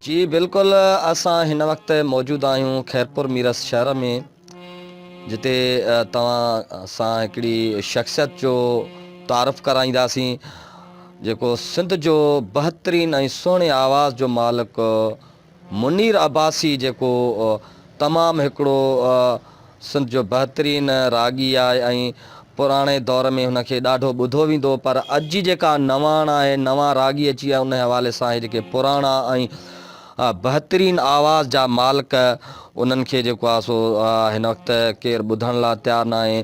जी बिल्कुलु असां हिन वक़्तु मौजूदु आहियूं खैरपुर मीरस शहर में, जिते तव्हां सां हिकिड़ी शख़्सियत जो तारफ़ कराईंदासीं जेको सिंध जो बहितरीन ऐं सुहिणे आवाज़ जो मालिक मुनीर अब्बासी, जेको तमामु हिकिड़ो सिंध जो बहितरीन रागी आहे ऐं पुराणे दौर में हुनखे ॾाढो ॿुधो वेंदो, पर अॼु जी जेका नवाण आहे, नवां रागी अची विया, उन हवाले सां जेके पुराणा ऐं बहितरीन आवाज़ जा मालिक उन्हनि खे जेको आहे सो हिन वक़्तु केरु ॿुधण लाइ तयारु न आहे।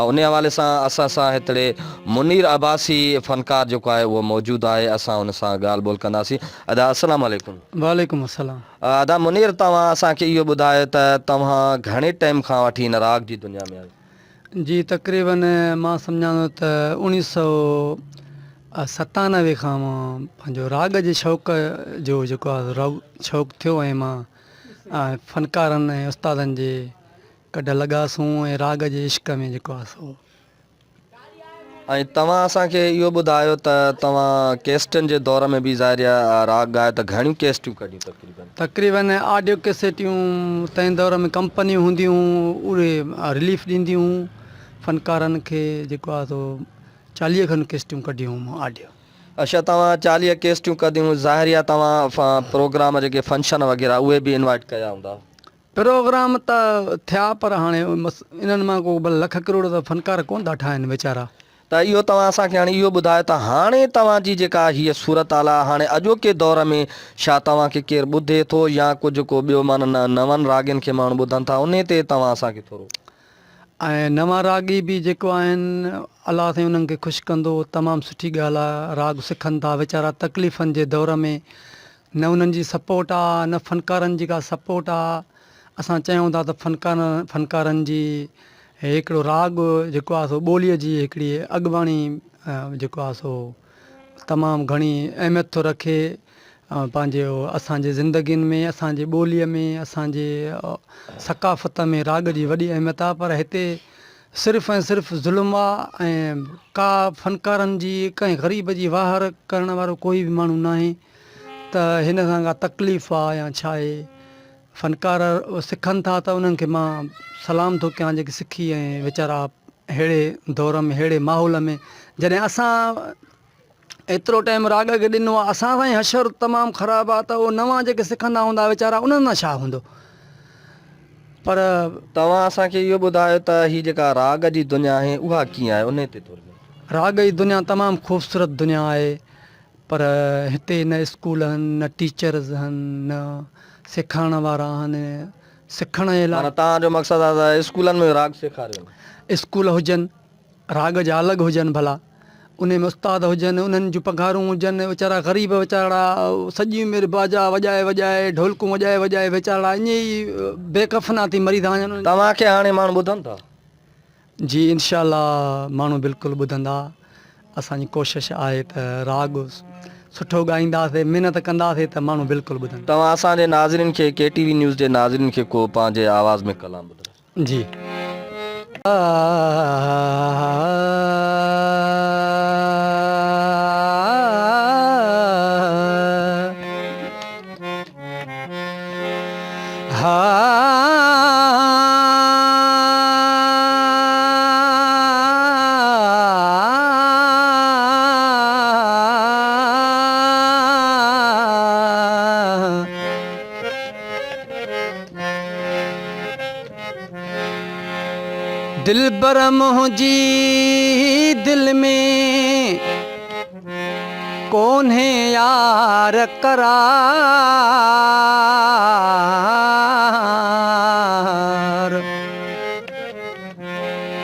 उन हवाले सां असां सां हिकिड़े मुनीर अब्बासी फ़नकार जेको आहे उहो मौजूदु आहे। असां हुन सां ॻाल्हि ॿोल कंदासीं। अदा अस्सलाम वालेकुम। वालेकुम अस्सलाम। अदा मुनीर, तव्हां असांखे इहो ॿुधायो त तव्हां घणे टाइम खां वठी हिन राग जी दुनिया में आहियो? जी तक़रीबन मां सम्झां थो त 1997 खां मां पंहिंजो राग जे शौक़ु जो जेको आहे शौक़ु थियो ऐं मां फ़नकारनि ऐं उस्तादनि जे कॾ लॻासूं ऐं राग जे इश्क में जेको आहे सो। ऐं तव्हां असांखे इहो ॿुधायो त तव्हां कैस्टनि जे दौर में बि ज़ाहिर राग ॻायो, त घणियूं कैस्टियूं कढियूं तक़रीबन ऑडियो कैसेटियूं तंहिं दौर में कंपनियूं हूंदियूं, उहे रिलीफ ॾींदियूं फ़नकारनि खे, जेको आहे सो 40 खनि कैस्टियूं कढियूं ऑडियो। अच्छा, तव्हां 40 कैस्टियूं कढियूं, ज़ाहिर आहे तव्हां प्रोग्राम जेके फंक्शन वग़ैरह उहे बि इनवाइट कया हूंदा? प्रोग्राम त थिया, पर हाणे इन्हनि मां को लख करोड़ त फ़नकार कोन था ठाहिनि वीचारा। त इहो तव्हां असांखे हाणे इहो ॿुधायो त हाणे तव्हांजी जेका हीअ सूरत हाल आहे, हाणे अॼोके दौर में छा तव्हांखे केरु ॿुधे थो या कुझु को ॿियो माना नवनि रागनि खे माण्हू ॿुधनि था, उन ते तव्हां असांखे थोरो। ऐं नवां रागी बि जेको आहिनि, अलाह साईं उन्हनि खे ख़ुशि कंदो, तमामु सुठी ॻाल्हि आहे। राग सिखनि था वीचारा तकलीफ़ुनि जे दौर में, न उन्हनि जी सपोर्ट आहे, न फ़नकारनि जी का सपोर्ट आहे। असां चयूं था त फ़नकारनि जी हिकिड़ो राग जेको आहे सो ॿोलीअ जी हिकिड़ी अॻुवाणी जेको आहे सो तमामु घणी अहमियत थो रखे पंहिंजो असांजे ज़िंदगियुनि में, असांजे ॿोलीअ में, असांजे सकाफ़त में राग जी वॾी अहमियत आहे। पर हिते सिर्फ़ु ऐं सिर्फ़ु ज़ुल्म आहे ऐं का फ़नकारनि जी कंहिं ग़रीब जी वाहर करण वारो कोई बि माण्हू न आहे। त हिन सां का तकलीफ़ आहे या छा आहे, फ़नकार सिखनि था त उन्हनि खे मां सलाम थो कयां, जेके सिखी ऐं वीचारा अहिड़े दौर में, अहिड़े माहौल में, जॾहिं असां एतिरो टाइम राग खे ॾिनो आहे, असां सां ई हशर तमामु ख़राबु आहे, त उहो नवां जेके सिखंदा हूंदा वीचारा उन्हनि सां छा हूंदो। पर तव्हां असांखे इहो ॿुधायो त हीअ जेका राग जी दुनिया आहे उहा कीअं आहे, उन ते थोरी। राग जी दुनिया तमामु ख़ूबसूरत दुनिया आहे, पर हिते न स्कूल आहिनि, न टीचर्स आहिनि, न सेखारण वारा आहिनि। सिखण जे लाइ तव्हांजो मक़सदु आहे त स्कूलनि में राग सेखारियो? स्कूल हुजनि, राग जा अलॻि हुजनि भला, उन में उस्ताद हुजनि, उन्हनि जूं पघारूं हुजनि। वीचारा ग़रीब वीचारा सॼी उमिरि बाजा वॼाए वॼाए, ढोलकूं वॼाए वॼाए वीचारा ईअं ई बेकफ़ना थी मरी था वञनि। तव्हांखे हाणे माण्हू ॿुधनि था? जी इनशा माण्हू बिल्कुलु ॿुधंदा। असांजी कोशिशि आहे त राग सुठो ॻाईंदासीं, महिनत कंदासीं त माण्हू बिल्कुलु ॿुधंदा। तव्हां असांजे नाज़रीन खे, KTV न्यूज़ जे नाज़रीन खे को पंहिंजे आवाज़ में कलाम ॿुधायो। जी दिलबर मुंहिंजी दिल में कोन्हे यार करार,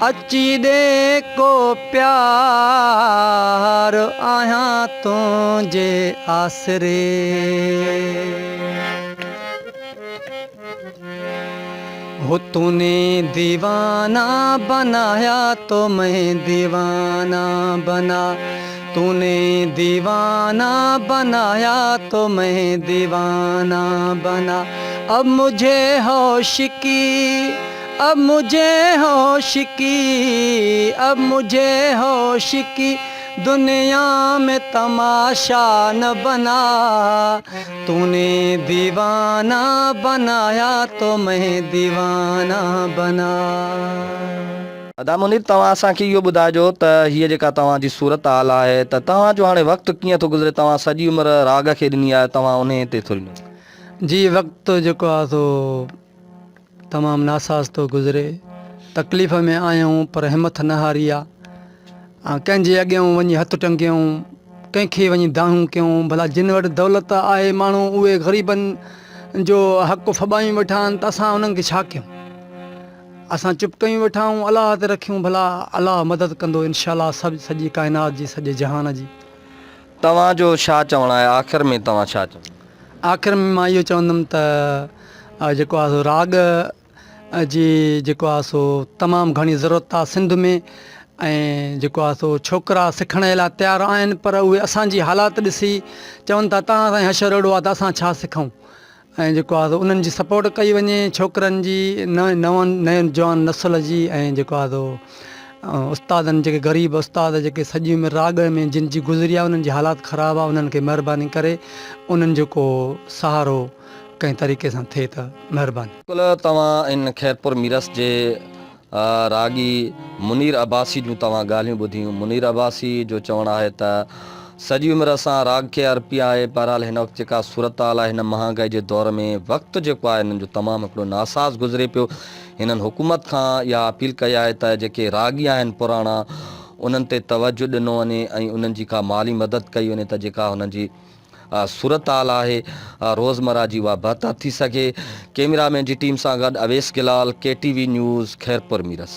अची दे को प्यार आहियां तुंहिंजे आसरे। हो तूने दीवाना बनाया तो मैं दीवाना बना, तूने दीवाना बनाया तो मैं दीवाना बना। अब मुझे होश की, अब मुझे होश की, अब मुझे होश की दुनिया में तमाशा न बना, तूने दीवाना बनाया तो मैं दीवाना बना। अदा मुनीर, तव्हां असांखे इहो ॿुधाइजो त हीअ जेका तव्हांजी सूरत हाल आहे त तव्हांजो हाणे वक़्तु कीअं थो गुज़रे? तव्हां सॼी उमिरि राग खे ॾिनी आहे, तव्हां उन ते थोरी जी वक़्तु जेको आहे सो तमामु नासाज़ थो गुज़रे, तकलीफ़ में आहियूं पर हिमत न हारी आहे। कंहिंजे अॻियां वञी हथु टंगियूं, कंहिंखे वञी दाहूं कयूं, भला जिन वटि दौलत आहे माण्हू उहे ग़रीबनि जो हक़ु फॿायूं वेठा आहिनि त असां उन्हनि खे छा कयूं? असां चुप कयूं वेठा आहियूं, अलाह ते रखियूं, भला अलाह मदद कंदो इनशाला सॼी काइनात जी, सॼे जहान जी। तव्हांजो छा चवणु आहे? आख़िर में तव्हां छा चवंदा? आख़िर में मां इहो चवंदुमि त जेको आहे सो राग जी जेको आहे सो तमामु घणी ज़रूरत आहे सिंध में, ऐं जेको आहे सो छोकिरा सिखण जे लाइ तयारु आहिनि पर उहे असांजी हालात ॾिसी चवनि था तव्हां सां हशर अहिड़ो आहे त असां छा सिखूं। ऐं जेको आहे उन्हनि जी सपोर्ट कई वञे, छोकिरनि जी नए जवान नस्ल जी, ऐं जेको आहे सो उस्तादनि जेके ग़रीब उस्ताद जेके सॼी उमिरि राग में जिन जी गुज़री आहे, उन्हनि जी हालात ख़राबु आहे, उन्हनि खे महिरबानी करे उन्हनि जेको सहारो कंहिं तरीक़े सां थिए त महिरबानी। बिल्कुलु, तव्हां इन खैरपुर मीरस जे रागी मुनीर अब्बासी जूं तव्हां ॻाल्हियूं ॿुधियूं। मुनीर अब्बासी जो चवणु आहे त सॼी उमिरि असां राग खे अर्पी आहे, बहरहाल हिन वक़्तु जेका सूरत हाल आहे हिन महांगाई जे दौर में वक़्तु जेको आहे हिननि जो तमामु हिकिड़ो नासाज़ गुज़रे पियो। हिननि हुकूमत खां इहा अपील कई आहे त जेके रागी आहिनि पुराणा उन्हनि ते तवजो ॾिनो वञे ऐं उन्हनि जी का माली मदद कई वञे त जेका हुननि जी सूरत हाल आहे रोज़मर्रा जी उहा बहितर थी सघे। कैमरामैन जी टीम सां गॾु अवेस गिलाल, KTV न्यूज़, खैरपुर मीरस।